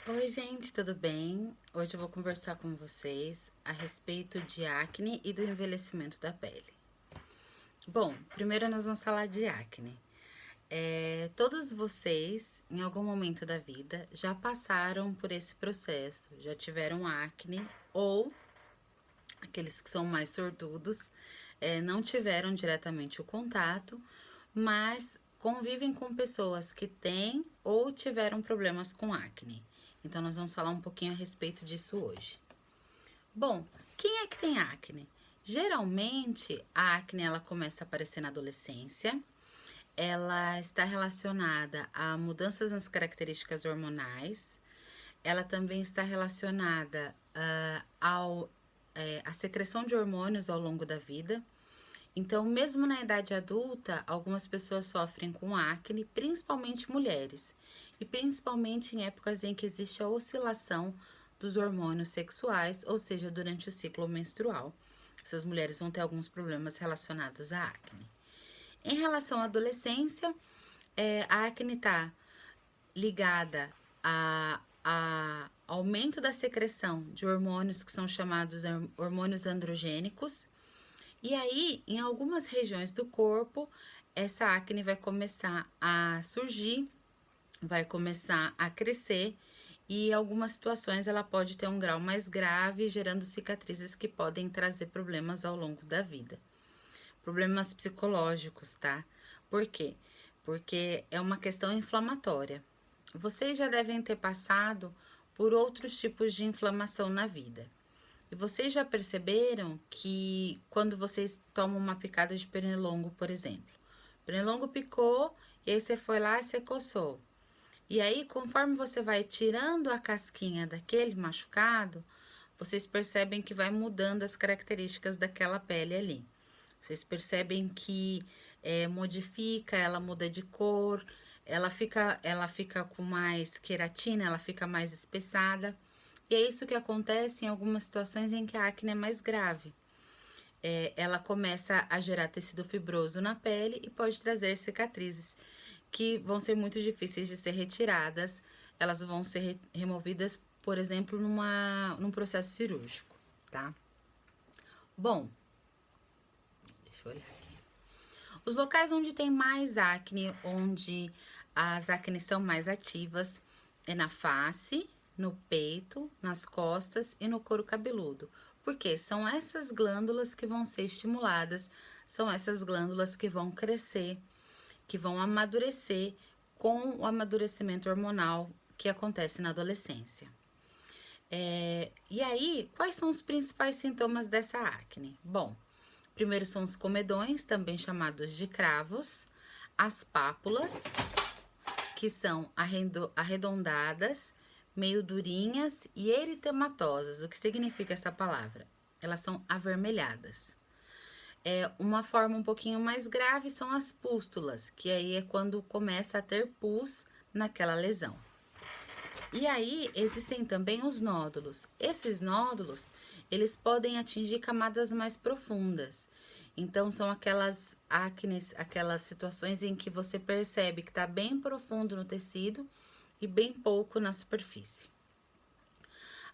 Oi, gente, tudo bem? Hoje eu vou conversar com vocês a respeito de acne e do envelhecimento da pele. Bom, primeiro nós vamos falar de acne. Todos vocês, em algum momento da vida, já passaram por esse processo, já tiveram acne ou aqueles que são mais sortudos, não tiveram diretamente o contato, mas convivem com pessoas que têm ou tiveram problemas com acne. Então, nós vamos falar um pouquinho a respeito disso hoje. Bom, quem é que tem acne? Geralmente, a acne ela começa a aparecer na adolescência. Ela está relacionada a mudanças nas características hormonais. Ela também está relacionada à secreção de hormônios ao longo da vida. Então, mesmo na idade adulta, algumas pessoas sofrem com acne, principalmente mulheres, e principalmente em épocas em que existe a oscilação dos hormônios sexuais, ou seja, durante o ciclo menstrual. Essas mulheres vão ter alguns problemas relacionados à acne. Em relação à adolescência, a acne está ligada a aumento da secreção de hormônios que são chamados hormônios androgênicos. E aí, em algumas regiões do corpo, essa acne vai começar a surgir, vai começar a crescer e em algumas situações ela pode ter um grau mais grave, gerando cicatrizes que podem trazer problemas ao longo da vida. Problemas psicológicos, tá? Por quê? Porque é uma questão inflamatória. Vocês já devem ter passado por outros tipos de inflamação na vida. E vocês já perceberam que quando vocês tomam uma picada de pernilongo, por exemplo, o pernilongo picou e aí você foi lá e você coçou. E aí, conforme você vai tirando a casquinha daquele machucado, vocês percebem que vai mudando as características daquela pele ali. Vocês percebem que modifica, ela muda de cor, ela fica com mais queratina, ela fica mais espessada. E é isso que acontece em algumas situações em que a acne é mais grave. Ela começa a gerar tecido fibroso na pele e pode trazer cicatrizes que vão ser muito difíceis de ser retiradas. Elas vão ser removidas, por exemplo, num processo cirúrgico, tá? Bom, deixa eu olhar aqui. Os locais onde tem mais acne, onde as acnes são mais ativas, é na face, no peito, nas costas e no couro cabeludo. Porque são essas glândulas que vão ser estimuladas, são essas glândulas que vão crescer, que vão amadurecer com o amadurecimento hormonal que acontece na adolescência. E aí, quais são os principais sintomas dessa acne? Bom, primeiro são os comedões, também chamados de cravos, as pápulas, que são arredondadas, meio durinhas e eritematosas. O que significa essa palavra? Elas são avermelhadas. Uma forma um pouquinho mais grave são as pústulas, que aí é quando começa a ter pus naquela lesão. E aí existem também os nódulos. Esses nódulos, eles podem atingir camadas mais profundas. Então são aquelas acnes, aquelas situações em que você percebe que está bem profundo no tecido e bem pouco na superfície.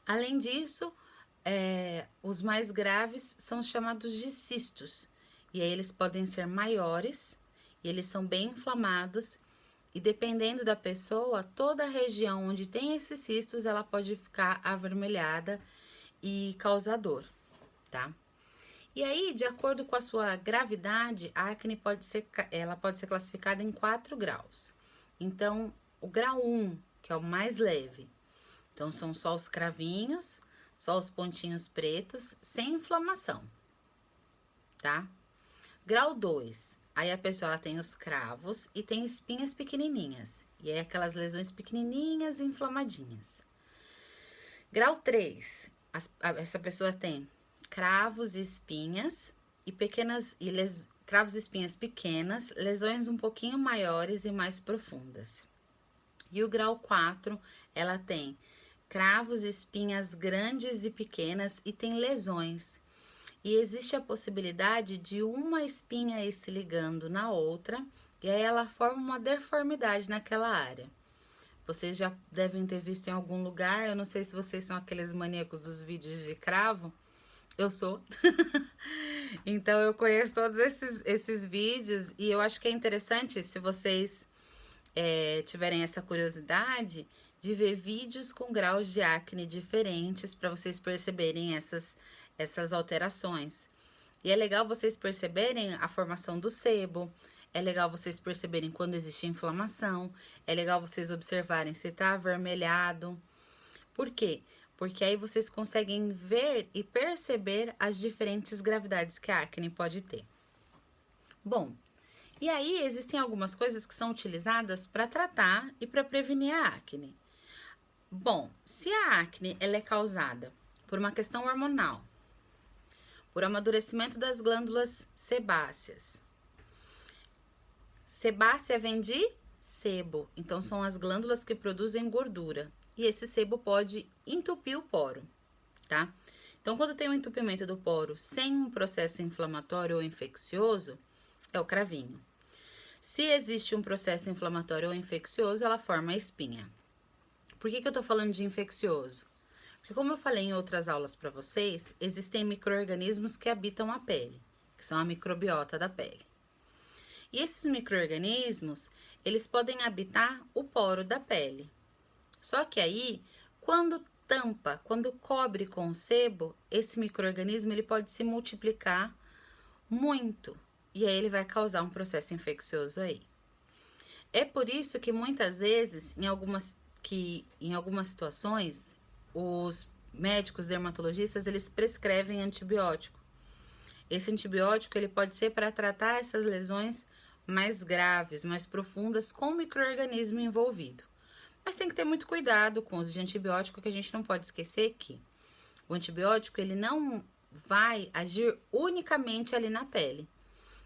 Além disso, os mais graves são chamados de cistos. E aí eles podem ser maiores, e eles são bem inflamados e dependendo da pessoa, toda a região onde tem esses cistos, ela pode ficar avermelhada e causar dor, tá? E aí, de acordo com a sua gravidade, a acne ela pode ser classificada em 4 graus. Então, o grau 1, que é o mais leve, então são só os cravinhos, só os pontinhos pretos, sem inflamação, tá? Grau 2, aí a pessoa ela tem os cravos e tem espinhas pequenininhas. E aí aquelas lesões pequenininhas e inflamadinhas. Grau 3, essa pessoa tem cravos e espinhas e cravos e espinhas pequenas, lesões um pouquinho maiores e mais profundas. E o grau 4, ela tem cravos e espinhas grandes e pequenas e tem lesões. E existe a possibilidade de uma espinha ir se ligando na outra, e aí ela forma uma deformidade naquela área. Vocês já devem ter visto em algum lugar. Eu não sei se vocês são aqueles maníacos dos vídeos de cravo. Eu sou. Então eu conheço todos esses vídeos e eu acho que é interessante se vocês tiverem essa curiosidade de ver vídeos com graus de acne diferentes para vocês perceberem essas alterações. E é legal vocês perceberem a formação do sebo, é legal vocês perceberem quando existe inflamação, é legal vocês observarem se tá avermelhado. Por quê? Porque aí vocês conseguem ver e perceber as diferentes gravidades que a acne pode ter. Bom, e aí existem algumas coisas que são utilizadas para tratar e para prevenir a acne. Bom, se a acne ela é causada por uma questão hormonal, por amadurecimento das glândulas sebáceas. Sebácea vem de sebo, então são as glândulas que produzem gordura. E esse sebo pode entupir o poro, tá? Então, quando tem um entupimento do poro sem um processo inflamatório ou infeccioso, é o cravinho. Se existe um processo inflamatório ou infeccioso, ela forma a espinha. Por que eu tô falando de infeccioso? Porque como eu falei em outras aulas para vocês, existem micro-organismos que habitam a pele, que são a microbiota da pele. E esses micro-organismos, eles podem habitar o poro da pele. Só que aí, quando tampa, quando cobre com o sebo, esse micro-organismo ele pode se multiplicar muito. E aí ele vai causar um processo infeccioso aí. É por isso que muitas vezes, em algumas situações, os médicos dermatologistas, eles prescrevem antibiótico. Esse antibiótico ele pode ser para tratar essas lesões mais graves, mais profundas, com o micro-organismo envolvido. Mas tem que ter muito cuidado com o uso de antibiótico, que a gente não pode esquecer que o antibiótico ele não vai agir unicamente ali na pele.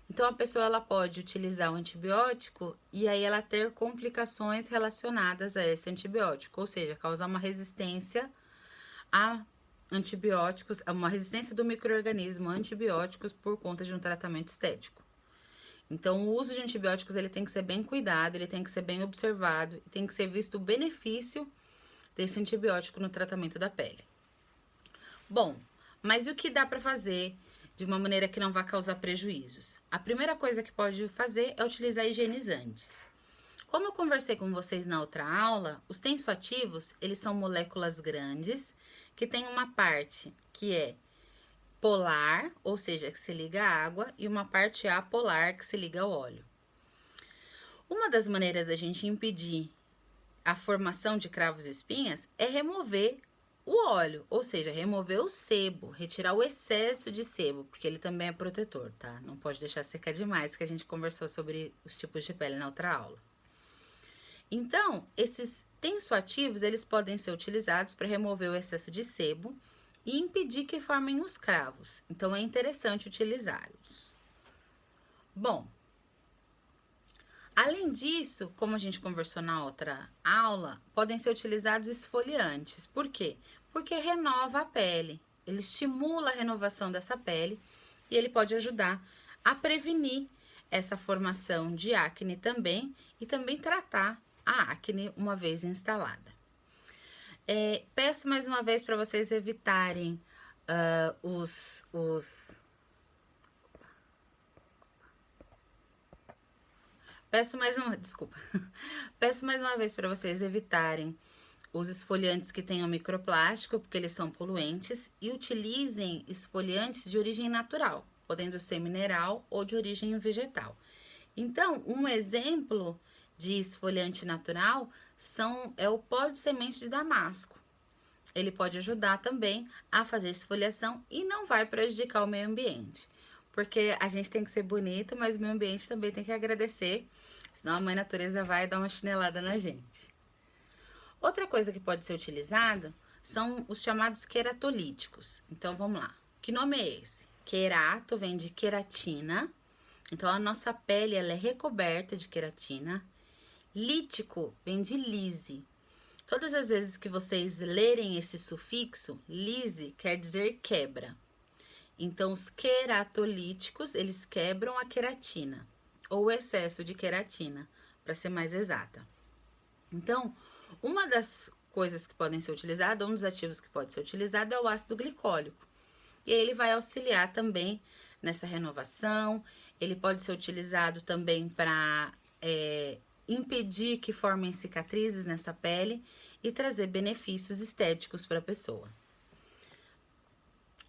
Então, a pessoa ela pode utilizar o antibiótico e aí ela ter complicações relacionadas a esse antibiótico, ou seja, causar uma resistência a antibióticos, uma resistência do micro-organismo a antibióticos por conta de um tratamento estético. Então, o uso de antibióticos ele tem que ser bem cuidado, ele tem que ser bem observado, tem que ser visto o benefício desse antibiótico no tratamento da pele. Bom, mas o que dá para fazer de uma maneira que não vai causar prejuízos? A primeira coisa que pode fazer é utilizar higienizantes. Como eu conversei com vocês na outra aula, os tensoativos, eles são moléculas grandes que tem uma parte que é polar, ou seja, que se liga à água, e uma parte apolar, que se liga ao óleo. Uma das maneiras da gente impedir a formação de cravos e espinhas é remover o óleo, ou seja, remover o sebo, retirar o excesso de sebo, porque ele também é protetor, tá? Não pode deixar secar demais, que a gente conversou sobre os tipos de pele na outra aula. Então, esses tensoativos, eles podem ser utilizados para remover o excesso de sebo e impedir que formem os cravos. Então, é interessante utilizá-los. Bom, além disso, como a gente conversou na outra aula, podem ser utilizados esfoliantes. Por quê? Porque renova a pele. Ele estimula a renovação dessa pele e ele pode ajudar a prevenir essa formação de acne também e também tratar a acne uma vez instalada. Peço mais uma vez para vocês evitarem Peço mais uma vez para vocês evitarem os esfoliantes que tenham microplástico, porque eles são poluentes, e utilizem esfoliantes de origem natural, podendo ser mineral ou de origem vegetal. Então, um exemplo de esfoliante natural é o pó de semente de damasco. Ele pode ajudar também a fazer esfoliação e não vai prejudicar o meio ambiente. Porque a gente tem que ser bonito, mas o meio ambiente também tem que agradecer, senão a mãe natureza vai dar uma chinelada na gente. Outra coisa que pode ser utilizada são os chamados queratolíticos. Então, vamos lá. Que nome é esse? Querato vem de queratina. Então, a nossa pele ela é recoberta de queratina. Lítico vem de lise. Todas as vezes que vocês lerem esse sufixo, lise quer dizer quebra. Então, os queratolíticos, eles quebram a queratina, ou o excesso de queratina, para ser mais exata. Então, uma das coisas que podem ser utilizadas, um dos ativos que pode ser utilizado é o ácido glicólico. E ele vai auxiliar também nessa renovação. Ele pode ser utilizado também para impedir que formem cicatrizes nessa pele e trazer benefícios estéticos para a pessoa.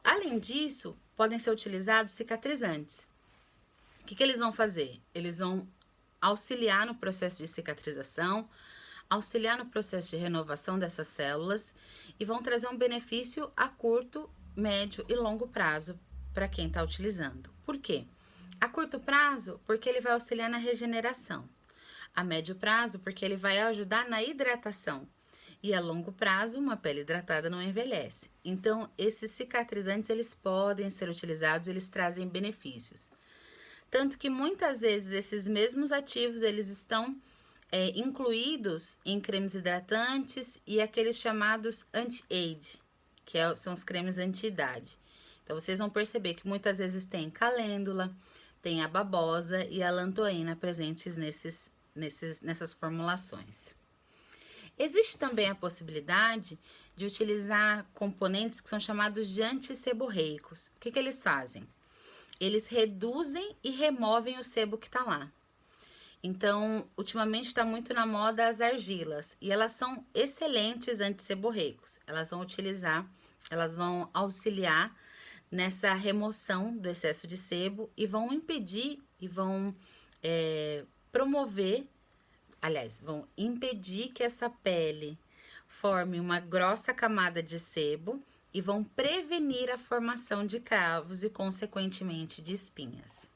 Além disso, podem ser utilizados cicatrizantes. O que eles vão fazer? Eles vão auxiliar no processo de cicatrização, auxiliar no processo de renovação dessas células e vão trazer um benefício a curto, médio e longo prazo para quem está utilizando. Por quê? A curto prazo, porque ele vai auxiliar na regeneração. A médio prazo, porque ele vai ajudar na hidratação. E a longo prazo, uma pele hidratada não envelhece. Então, esses cicatrizantes, eles podem ser utilizados, eles trazem benefícios. Tanto que muitas vezes esses mesmos ativos, eles estão incluídos em cremes hidratantes e aqueles chamados anti-age, que são os cremes anti-idade. Então, vocês vão perceber que muitas vezes tem calêndula, tem a babosa e a lantoína presentes nessas formulações. Existe também a possibilidade de utilizar componentes que são chamados de antisseborreicos. O que eles fazem? Eles reduzem e removem o sebo que está lá. Então, ultimamente está muito na moda as argilas e elas são excelentes antisseborreicos. Elas vão auxiliar nessa remoção do excesso de sebo e vão impedir e vão vão impedir que essa pele forme uma grossa camada de sebo e vão prevenir a formação de cravos e, consequentemente, de espinhas.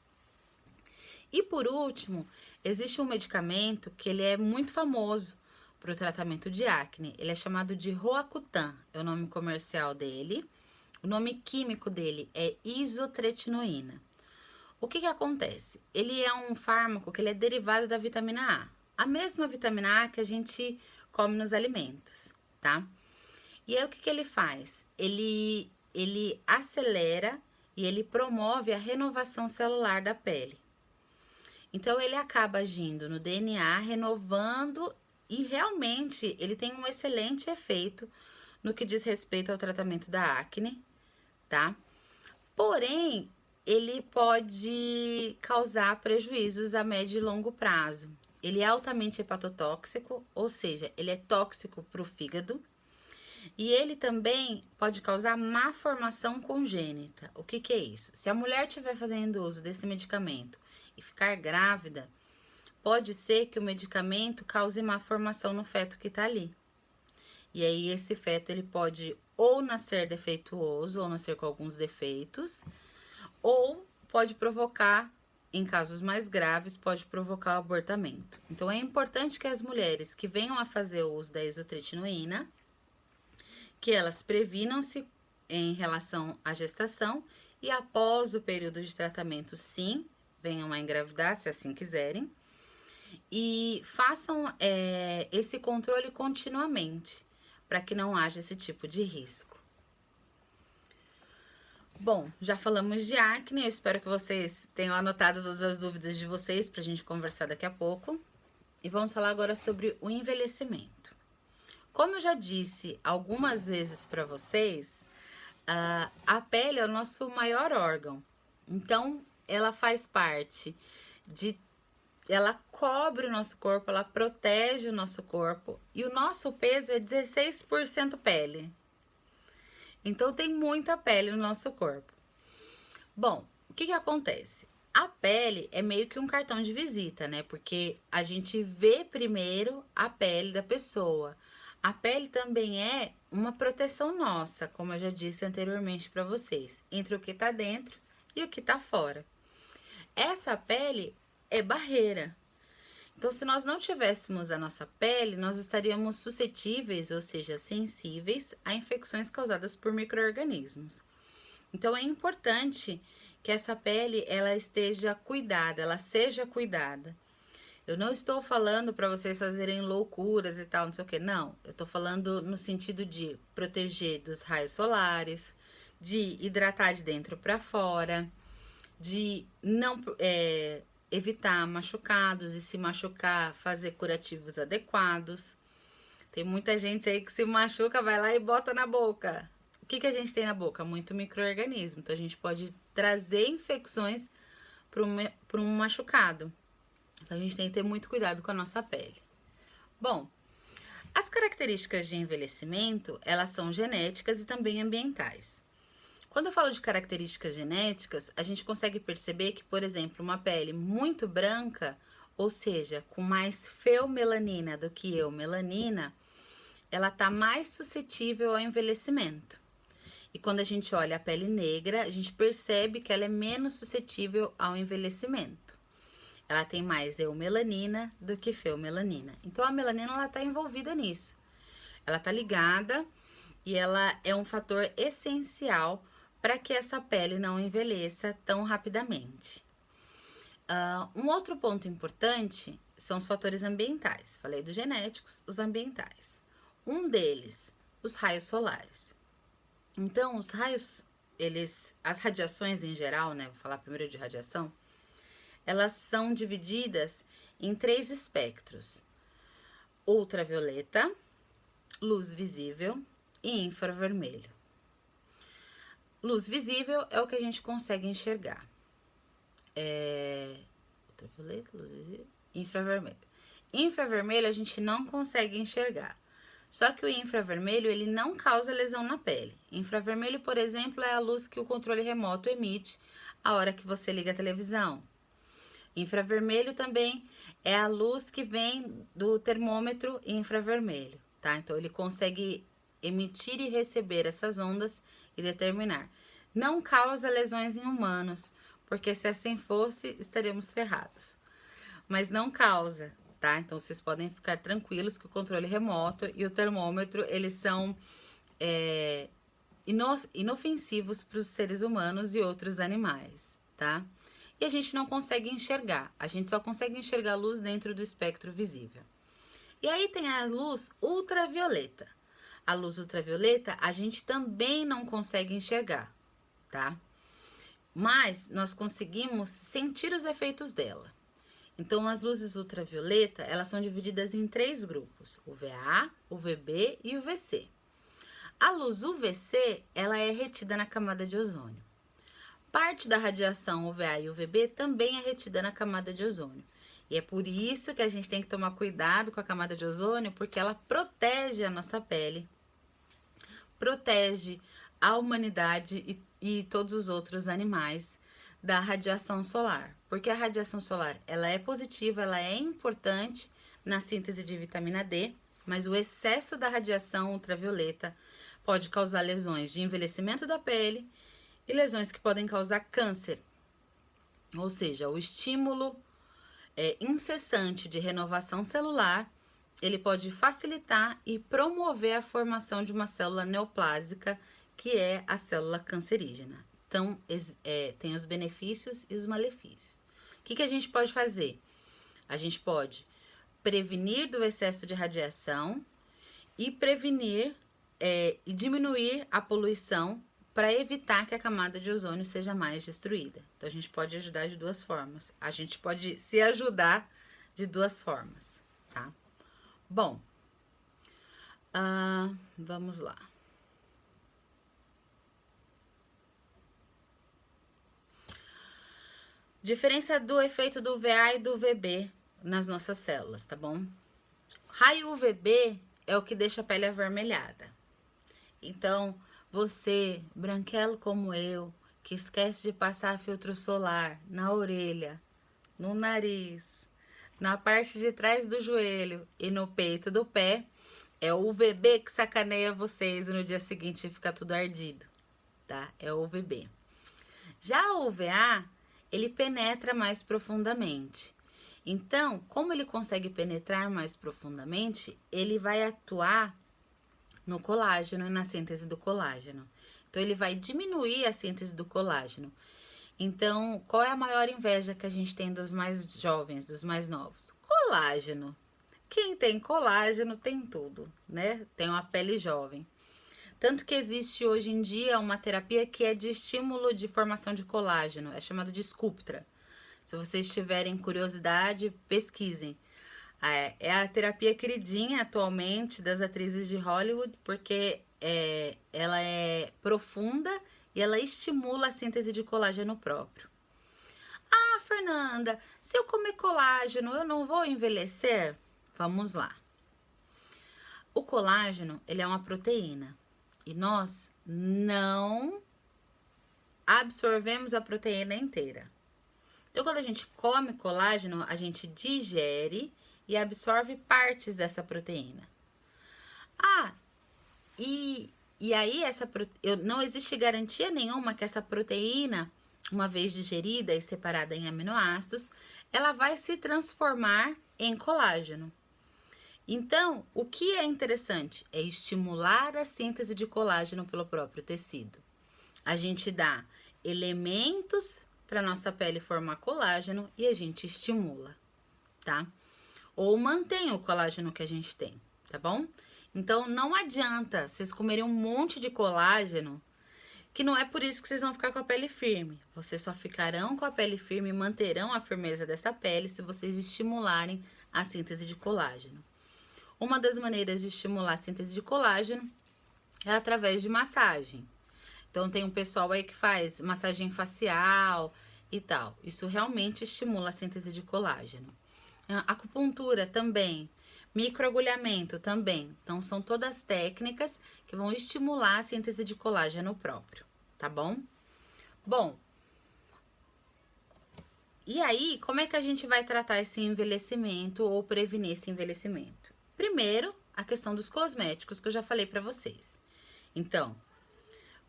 E, por último, existe um medicamento que ele é muito famoso para o tratamento de acne. Ele é chamado de Roacutan, é o nome comercial dele. O nome químico dele é isotretinoína. O que acontece? Ele é um fármaco que ele é derivado da vitamina A mesma vitamina A que a gente come nos alimentos, tá? E aí o que ele faz? Ele acelera e ele promove a renovação celular da pele. Então, ele acaba agindo no DNA, renovando e realmente ele tem um excelente efeito no que diz respeito ao tratamento da acne, tá? Porém, ele pode causar prejuízos a médio e longo prazo. Ele é altamente hepatotóxico, ou seja, ele é tóxico para o fígado. E ele também pode causar má formação congênita. O que é isso? Se a mulher estiver fazendo uso desse medicamento e ficar grávida, pode ser que o medicamento cause má formação no feto que está ali. E aí esse feto ele pode ou nascer defeituoso, ou nascer com alguns defeitos, ou pode provocar, em casos mais graves, pode provocar o abortamento. Então, é importante que as mulheres que venham a fazer o uso da isotretinoína, que elas previnam-se em relação à gestação e após o período de tratamento, sim, venham a engravidar, se assim quiserem, e façam esse controle continuamente, para que não haja esse tipo de risco. Bom, já falamos de acne, eu espero que vocês tenham anotado todas as dúvidas de vocês para a gente conversar daqui a pouco. E vamos falar agora sobre o envelhecimento. Como eu já disse algumas vezes para vocês, a pele é o nosso maior órgão. Então, ela faz parte ela cobre o nosso corpo, ela protege o nosso corpo. E o nosso peso é 16% pele. Então, tem muita pele no nosso corpo. Bom, o que acontece? A pele é meio que um cartão de visita, né? Porque a gente vê primeiro a pele da pessoa. A pele também é uma proteção nossa, como eu já disse anteriormente para vocês, entre o que tá dentro e o que tá fora. Essa pele é barreira. Então, se nós não tivéssemos a nossa pele, nós estaríamos suscetíveis, ou seja, sensíveis a infecções causadas por micro-organismos. Então, é importante que essa pele ela esteja cuidada, ela seja cuidada. Eu não estou falando para vocês fazerem loucuras e tal, não sei o que, não. Eu estou falando no sentido de proteger dos raios solares, de hidratar de dentro para fora, de não evitar machucados e se machucar, fazer curativos adequados. Tem muita gente aí que se machuca, vai lá e bota na boca. O que a gente tem na boca? Muito micro-organismo. Então a gente pode trazer infecções para um machucado. Então a gente tem que ter muito cuidado com a nossa pele. Bom, as características de envelhecimento, elas são genéticas e também ambientais. Quando eu falo de características genéticas, a gente consegue perceber que, por exemplo, uma pele muito branca, ou seja, com mais feomelanina do que eumelanina, ela está mais suscetível ao envelhecimento. E quando a gente olha a pele negra, a gente percebe que ela é menos suscetível ao envelhecimento. Ela tem mais eumelanina do que feomelanina. Então, a melanina ela está envolvida nisso. Ela está ligada e ela é um fator essencial para que essa pele não envelheça tão rapidamente. Um outro ponto importante são os fatores ambientais. Falei dos genéticos, os ambientais. Um deles, os raios solares. Então, os raios, as radiações em geral, né? Vou falar primeiro de radiação. Elas são divididas em 3 espectros: ultravioleta, luz visível e infravermelho. Luz visível é o que a gente consegue enxergar. Ultravioleta, luz visível, infravermelho. Infravermelho a gente não consegue enxergar. Só que o infravermelho, ele não causa lesão na pele. Infravermelho, por exemplo, é a luz que o controle remoto emite a hora que você liga a televisão. Infravermelho também é a luz que vem do termômetro infravermelho, tá? Então, ele consegue emitir e receber essas ondas e determinar. Não causa lesões em humanos, porque se assim fosse, estaríamos ferrados. Mas não causa, tá? Então, vocês podem ficar tranquilos que o controle remoto e o termômetro, eles são inofensivos para os seres humanos e outros animais, tá? E a gente não consegue enxergar. A gente só consegue enxergar a luz dentro do espectro visível. E aí tem a luz ultravioleta. A luz ultravioleta a gente também não consegue enxergar, tá? Mas nós conseguimos sentir os efeitos dela. Então, as luzes ultravioleta, elas são divididas em 3 grupos: o VA, o VB e o VC. A luz UVC, ela é retida na camada de ozônio. Parte da radiação UVA e UVB também é retida na camada de ozônio. E é por isso que a gente tem que tomar cuidado com a camada de ozônio, porque ela protege a nossa pele, protege a humanidade e todos os outros animais da radiação solar. Porque a radiação solar, ela é positiva, ela é importante na síntese de vitamina D, mas o excesso da radiação ultravioleta pode causar lesões de envelhecimento da pele e lesões que podem causar câncer. Ou seja, o estímulo incessante de renovação celular, ele pode facilitar e promover a formação de uma célula neoplásica, que é a célula cancerígena. Então, tem os benefícios e os malefícios. O que a gente pode fazer? A gente pode prevenir do excesso de radiação e prevenir e diminuir a poluição para evitar que a camada de ozônio seja mais destruída. Então, a gente pode ajudar de 2 formas. A gente pode se ajudar de 2 formas, tá? Bom, vamos lá. Diferença do efeito do VA e do VB nas nossas células, tá bom? Raio UVB é o que deixa a pele avermelhada. Então, você, branquelo como eu, que esquece de passar filtro solar na orelha, no nariz, na parte de trás do joelho e no peito do pé, é o UVB que sacaneia vocês e no dia seguinte fica tudo ardido, tá? É o UVB. Já o UVA, ele penetra mais profundamente. Então, como ele consegue penetrar mais profundamente, ele vai atuar no colágeno e na síntese do colágeno. Então, ele vai diminuir a síntese do colágeno. Então, qual é a maior inveja que a gente tem dos mais jovens, dos mais novos? Colágeno. Quem tem colágeno tem tudo, né? Tem uma pele jovem. Tanto que existe hoje em dia uma terapia que é de estímulo de formação de colágeno, é chamado de Sculptra. Se vocês tiverem curiosidade, pesquisem. É a terapia queridinha atualmente das atrizes de Hollywood, porque ela é profunda e ela estimula a síntese de colágeno próprio. Ah, Fernanda, se eu comer colágeno, eu não vou envelhecer? Vamos lá. O colágeno, ele é uma proteína e nós não absorvemos a proteína inteira. Então, quando a gente come colágeno, a gente digere e absorve partes dessa proteína. Ah, e aí não existe garantia nenhuma que essa proteína, uma vez digerida e separada em aminoácidos, ela vai se transformar em colágeno. Então, o que é interessante é estimular a síntese de colágeno pelo próprio tecido. A gente dá elementos para nossa pele formar colágeno e a gente estimula, tá? Ou mantém o colágeno que a gente tem, tá bom? Então, não adianta vocês comerem um monte de colágeno, que não é por isso que vocês vão ficar com a pele firme. Vocês só ficarão com a pele firme e manterão a firmeza dessa pele se vocês estimularem a síntese de colágeno. Uma das maneiras de estimular a síntese de colágeno é através de massagem. Então, tem um pessoal aí que faz massagem facial e tal. Isso realmente estimula a síntese de colágeno. Acupuntura também. Microagulhamento também. Então, são todas técnicas que vão estimular a síntese de colágeno próprio, tá bom? Bom, e aí, como é que a gente vai tratar esse envelhecimento ou prevenir esse envelhecimento? Primeiro, a questão dos cosméticos, que eu já falei para vocês. Então,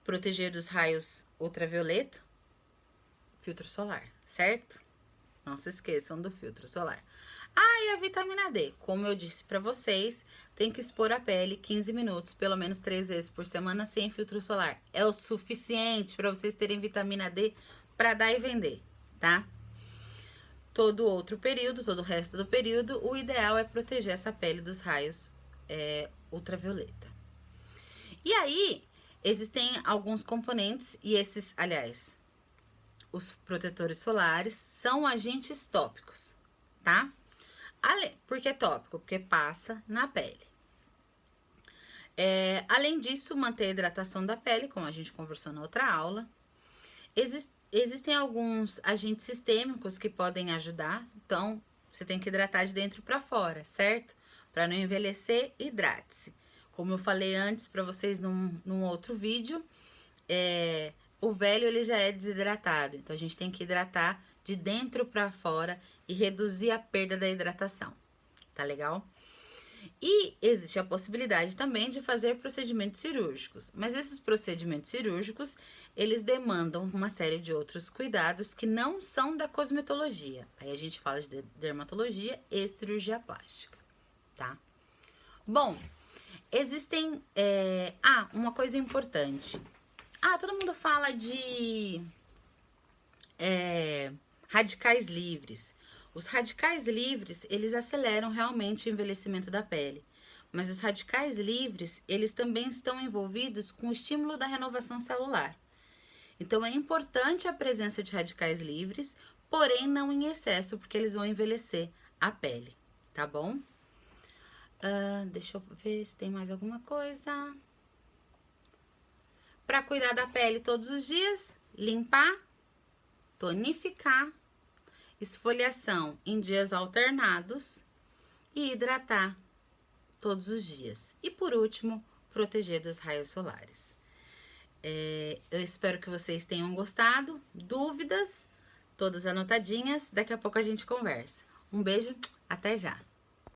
proteger dos raios ultravioleta, filtro solar, certo? Não se esqueçam do filtro solar. Ah, e a vitamina D, como eu disse para vocês, tem que expor a pele 15 minutos, pelo menos 3 vezes por semana, sem filtro solar. É o suficiente para vocês terem vitamina D para dar e vender, tá? Todo outro período, todo o resto do período, o ideal é proteger essa pele dos raios ultravioleta. E aí, existem alguns componentes, e esses, aliás, os protetores solares são agentes tópicos, tá? Por que tópico? Porque passa na pele. Além disso, manter a hidratação da pele, como a gente conversou na outra aula. Existem alguns agentes sistêmicos que podem ajudar, então você tem que hidratar de dentro para fora, certo? Para não envelhecer, hidrate-se. Como eu falei antes para vocês num outro vídeo, o velho ele já é desidratado, então a gente tem que hidratar de dentro para fora e reduzir a perda da hidratação, tá legal? E existe a possibilidade também de fazer procedimentos cirúrgicos, mas esses procedimentos cirúrgicos, eles demandam uma série de outros cuidados que não são da cosmetologia. Aí a gente fala de dermatologia e cirurgia plástica, tá? Bom, existem... uma coisa importante. Todo mundo fala de radicais livres. Os radicais livres, eles aceleram realmente o envelhecimento da pele. Mas os radicais livres, eles também estão envolvidos com o estímulo da renovação celular. Então, é importante a presença de radicais livres, porém não em excesso, porque eles vão envelhecer a pele, tá bom? Deixa eu ver se tem mais alguma coisa. Para cuidar da pele todos os dias, limpar, tonificar, esfoliação em dias alternados e hidratar todos os dias. E por último, proteger dos raios solares. Eu espero que vocês tenham gostado. Dúvidas, todas anotadinhas. Daqui a pouco a gente conversa. Um beijo, até já!